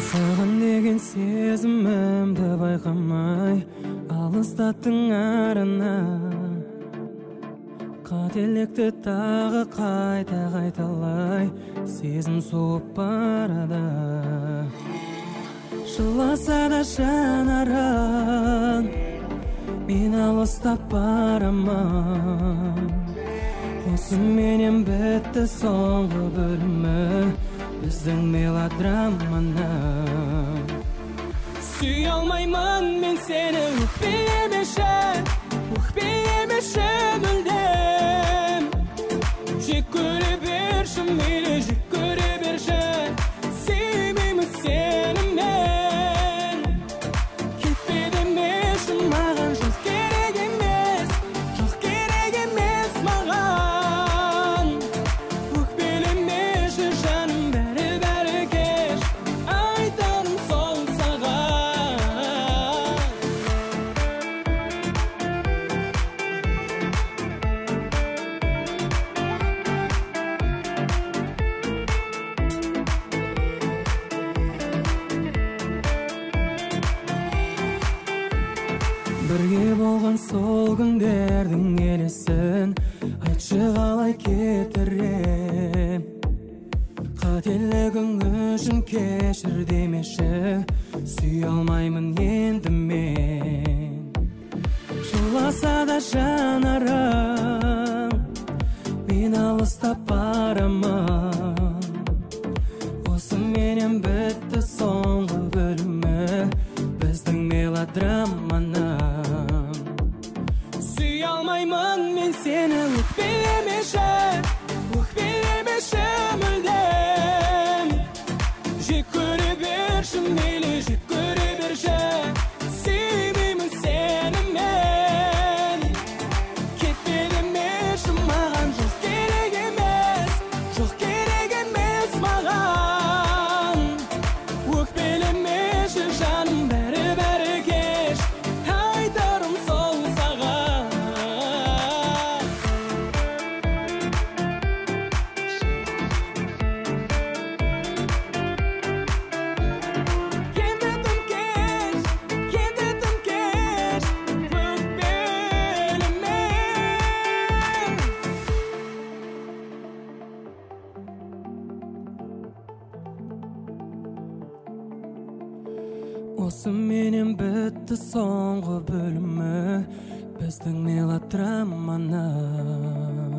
Саған деген сезімімді байқамай алыстаттың арана. Қателікті тағы қайта қайталай сезім суып барады. Жыласа да жанарың мен алыстап барамын. Осыменен бітті соңғы бөлімі біздің мелодраманың. Сүй алмаймын мен сені, өкпелемеші мүлдем. Жек көре берші мейлі, жек көре берші, сүймеймін сені мен. Кетпе демеші маған, жоқ керек емес маған. Өкпелемеші жаным, бәрі кеш, айтарым сол саған. Бірге болған сол күндердің елесін айтшы қалай кетірем. Қателігің үшін кешір демеші, сүй алмаймын енді мен. Жыласа да жанарың мен алыстап барамын. Осыменен бітті соңғы бөлімі біздің мелодраманың. Сүй алмаймын мен сені, өкпелемеші мүлдем. Жек көре берші мейлі, жек көре берші, сүймеймін сені мен. Кетпе демеші маған, жоқ керек емес маған. Өкпелемеші жаным, бәрі кеш, айтарым сол саған. Енді тым кеш, өкпелеме. Осыменен бітті соңғы бөлімі біздің мелодраманың.